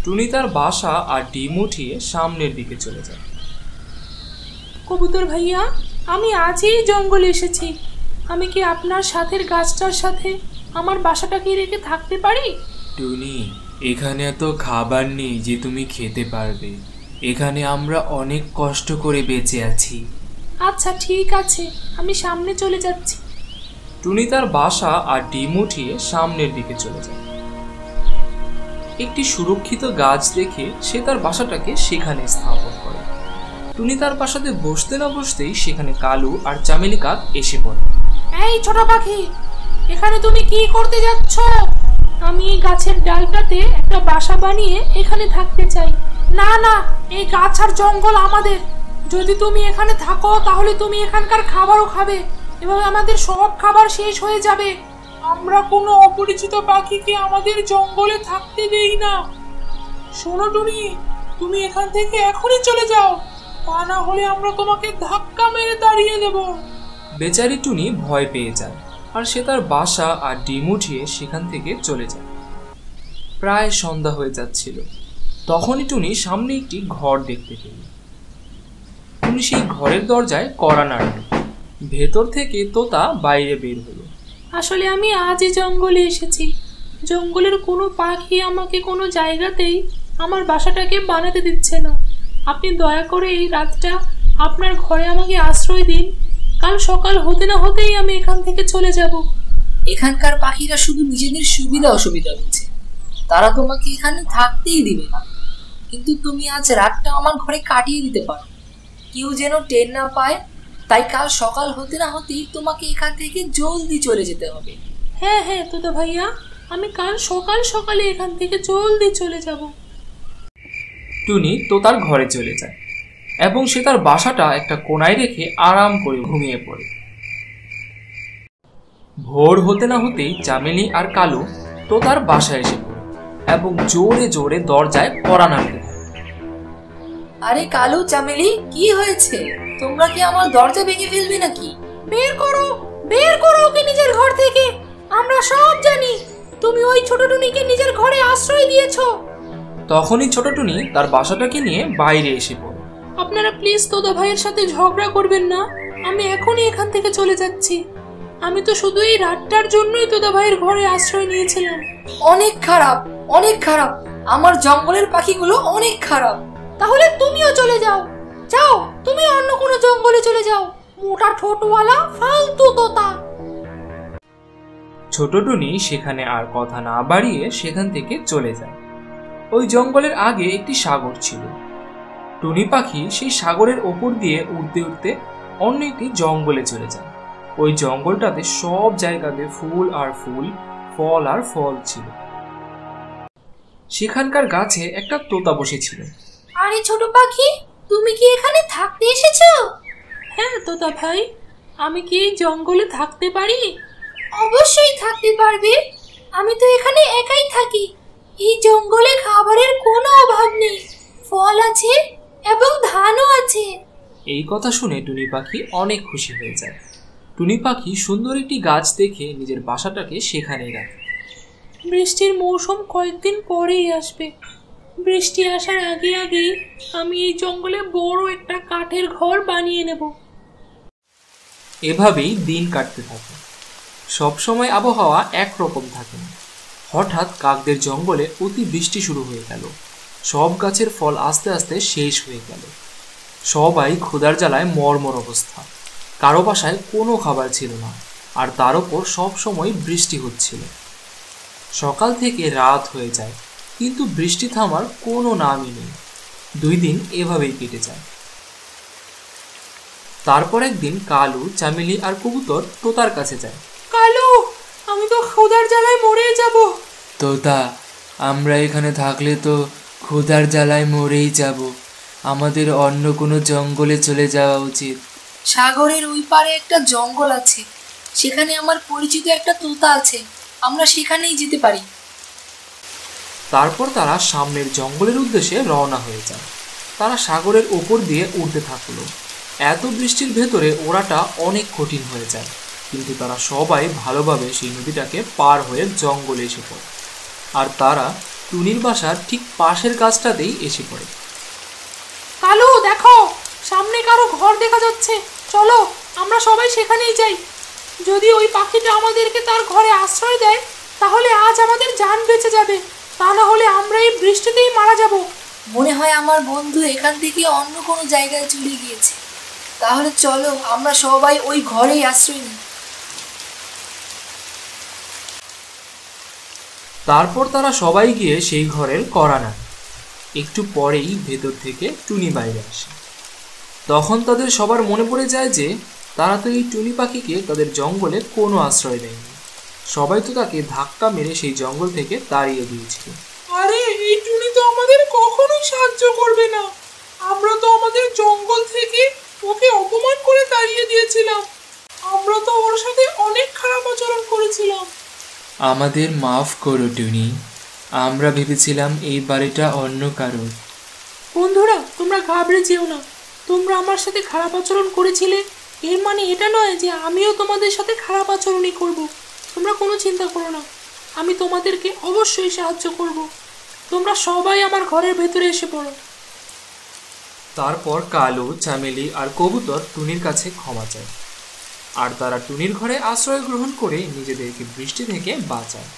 টুনি তার বাসা আর ডিম উঠিয়ে সামনের দিকে চলে যায়। কবুতর ভাইয়া, আমি আজই জঙ্গলে এসেছি। আমি কি আপনার সাথের গাছটার সাথে আমার বাসাটাকে রেখে থাকতে পারি? টুনি, এখানে এত খাবার নেই যে তুমি খেতে পারবে। এখানে আমরা অনেক কষ্ট করে বেঁচে আছি। আচ্ছা ঠিক আছে, আমি সামনে চলে যাচ্ছি। টুনি তার বাসা আর ডিম উঠিয়ে সামনের দিকে চলে যায়। একটি সুরক্ষিত গাছ দেখে সে তার বাসাটাকে সেখানে স্থাপন করে। টুনি তার বাসাতে বসতে না বসতেই সেখানে কালু আর চামেলি কাক এসে পড়ে। এই ছোট পাখি, এখানে তুমি কি করতে যাচ্ছ? আমি এই গাছের ডালটাতে একটা বাসা বানিয়ে এখানে থাকতে চাই। না না, এই গাছ আর জঙ্গল আমাদের। যদি তুমি এখানে থাকো তাহলে তুমি এখানকার খাবারও খাবে এবং আমাদের সব খাবার শেষ হয়ে যাবে। আমরা কোনো অপরিচিত পাখিকে আমাদের জঙ্গলে থাকতে দেই না। শোনো টুনি, তুমি এখান থেকে এখনই চলে যাও, তা না হলে আমরা তোমাকে ধাক্কা মেরে তাড়িয়ে দেব। বেচারি টুনি ভয় পেয়ে যায় আর সে তার বাসা আর ডিম উঠিয়ে সেখান থেকে চলে যায়। প্রায় সন্ধ্যা হয়ে যাচ্ছিল, তখনই টুনি সামনে একটি ঘর দেখতে পেল। টুনি সেই ঘরের দরজায় কড়া নাড়ল। ভেতর থেকে তোতা বাইরে বের হলো। আসলে আমি আজই জঙ্গলে এসেছি। জঙ্গলের কোনো পাখি আমাকে কোনো জায়গাতেই আমার বাসাটাকে বানাতে দিচ্ছে না। আপনি দয়া করে এই রাতটা আপনার ঘরে আমাকে আশ্রয় দিন। কাল সকাল হতে না হতেই আমি এখান থেকে চলে যাব। এখানকার পাখিরা শুধু নিজেদের সুবিধা অসুবিধা বুঝছে, তারা তোমাকে এখানে থাকতেই দিবে না। কিন্তু তুমি আজ রাতটা আমার ঘরে কাটিয়ে দিতে পারো, কেউ যেন টের না পায়। তাই কাল সকাল হতে না হতেই তোমাকে এখান থেকে জলদি চলে যেতে হবে। হ্যাঁ হ্যাঁ তোতা ভাইয়া, আমি কাল সকাল সকালে এখান থেকে জলদি চলে যাব। টুনি তোতার ঘরে চলে যায় এবং সে তার বাসাটা একটা কোণায় রেখে আরাম করে ঘুমিয়ে পড়ে। ভোর হতে না হতেই চামেলি আর কালু তোতার বাসায় এসে পড়ে এবং জোরে জোরে দরজায় কড়া নাড়তে থাকে। আরে কালু, চামেলি, কি হয়েছে? তোমরা কি আমার দরজা ভেঙে ফেলবে নাকি? বের করো, বের করো ওকে নিজের ঘর থেকে। আমরা সব জানি তুমি ওই ছোট টুনিকে নিজের ঘরে আশ্রয় দিয়েছো। তখনই ছোট টুনি তার বাসাটাকে নিয়ে বাইরে এসে পড়ে। আপনারা প্লিজ তোতা ভাইয়ের সাথে ঝগড়া করবেন না। আমি এখনই এখান থেকে চলে যাচ্ছি। আমি তো শুধু এই রাতটার জন্যই তোতা ভাইয়ের ঘরে আশ্রয় নিয়েছিলাম। অনেক খারাপ, অনেক খারাপ। আমার জঙ্গলের পাখিগুলো অনেক খারাপ। তাহলে তুমিও চলে যাও। যাও, তুমি অন্য কোনো জঙ্গলে চলে যাও, মোটা ঠোঁটওয়ালা ফালতু তোতা। ছোট টুনি সেখানে আর কথা না বাড়িয়ে সেখান থেকে চলে যায়। ওই জঙ্গলের আগে একটি সাগর ছিল। টুনি পাখি সেই সাগরের ওপর দিয়ে উড়তে উড়তে অন্য একটি জঙ্গলে চলে যায়। ওই জঙ্গলটাতে সব জায়গাতে ফুল আর ফুল, ফল আর ফল ছিল। সেখানকার গাছে একটা তোতা বসেছিল। আরে ছোট পাখি, তুমি কি এখানে থাকতে এসেছো? হ্যাঁ তোতা ভাই, আমি কি এই জঙ্গলে থাকতে পারি? অবশ্যই থাকতে পারবে। আমি তো এখানে একাই থাকি। এই জঙ্গলে খাবারের কোনো অভাব নেই, ফল আছে এবং ধানও আছে। এই কথা শুনে টুনি পাখি অনেক খুশি হয়ে যায়। টুনি পাখি সুন্দর একটি গাছ দেখে নিজের বাসাটাকে সেখানেই রাখে। বৃষ্টির মৌসুম কয়েকদিন পরেই আসবে। বৃষ্টি আসার আগে আগেই আমি এই জঙ্গলে বড় একটা কাঠের ঘর বানিয়ে নেব। এভাবেই দিন কাটতে থাকে। সবসময় আবহাওয়া একরকম থাকে না। হঠাৎ কাকদের জঙ্গলে অতি বৃষ্টি শুরু হয়ে গেল। সব গাছের ফল আস্তে আস্তে শেষ হয়ে গেল। সবাই ক্ষুধার জ্বালায় মরমর অবস্থা। কারো বাসায় কোনো খাবার ছিল না, আর তার উপর সবসময় বৃষ্টি হচ্ছিল। সকাল থেকে রাত হয়ে যায়, কিন্তু বৃষ্টি থামার কোনো নামই নেই। 2 দিন এভাবেই কেটে যায়। তারপর একদিন কালু, চামেলি আর কবুতর তোতার কাছে যায়। কালু, আমি তো ক্ষুধার জ্বালায় মরে যাব। তোতা, আমরা এখানে থাকলে তো ক্ষুধার জ্বালায় মরেই যাব। আমাদের অন্য কোনো জঙ্গলে চলে যাওয়া উচিত। সাগরের ওই পারে একটা জঙ্গল আছে, সেখানে আমার পরিচিত একটা তোতা আছে। আমরা সেখানেই যেতে পারি। তারপর তারা সামনের জঙ্গলের উদ্দেশ্যে রওনা হয়ে যায়। তারা সাগরের ওপর দিয়ে উড়তে থাকলো। এত বৃষ্টির ভেতরে ওড়াটা অনেক কঠিন হয়ে যায়, কিন্তু তারা সবাই ভালোভাবে সেই নদীটাকে পার হয়ে জঙ্গলে এসে পড়ে। আর তারা টুনির বাসার ঠিক পাশের গাছটাতেই এসে পড়ে। কালু দেখো, সামনে কারো ঘর দেখা যাচ্ছে, চলো আমরা সবাই সেখানেই যাই। যদি ওই পাখিটা আমাদেরকে তার ঘরে আশ্রয় দেয় তাহলে আজ আমাদের জান বেঁচে যাবে, তা না হলে আমরা এই বৃষ্টিতেই মারা যাব। মনে হয় আমার বন্ধু এখান থেকে অন্য কোনো জায়গায় চলে গিয়েছে। তাহলে চলো আমরা সবাই ওই ঘরেই আশ্রয় নিই। তারপর তারা সবাই গিয়ে সেই ঘরের কড়া নাড়ে। একটু পরেই ভেতর থেকে টুনি বাইরে আসে। তখন তাদের সবার মনে পড়ে যায় যে তারা তো এই টুনি পাখিকে তাদের জঙ্গলে কোনো আশ্রয় দেয়নি। সবাই তো তাকে ধাক্কা মেরে সেই জঙ্গল থেকে তাড়িয়ে দিয়েছিল। আরে এই টুনি তো আমাদের কখনোই সাহায্য করবে না। আমরা তো আমাদের জঙ্গল থেকে ওকে অপমান করে তাড়িয়ে দিয়েছিলাম। আমরা তো ওর সাথে অনেক খারাপ আচরণ করেছিলাম। আমাদের মাফ করো টুনি, আমরা ভেবেছিলাম এই বাড়িটা অন্য কারোর। বন্ধুরা, তোমরা ঘাবড়ে যেও না। তোমরা আমার সাথে খারাপ আচরণ করেছিলে, এর মানে এটা নয় যে আমিও তোমাদের সাথে খারাপ আচরণই করব। তোমরা কোনো চিন্তা করো না, আমি তোমাদেরকে অবশ্যই সাহায্য করব। তোমরা সবাই আমার ঘরের ভেতরে এসে পড়ো। তারপর কালু, চামেলি আর কবুতর টুনির কাছে ক্ষমা চায়, আর তারা টুনির ঘরে আশ্রয় গ্রহণ করে নিজেদেরকে বৃষ্টি থেকে বাঁচায়।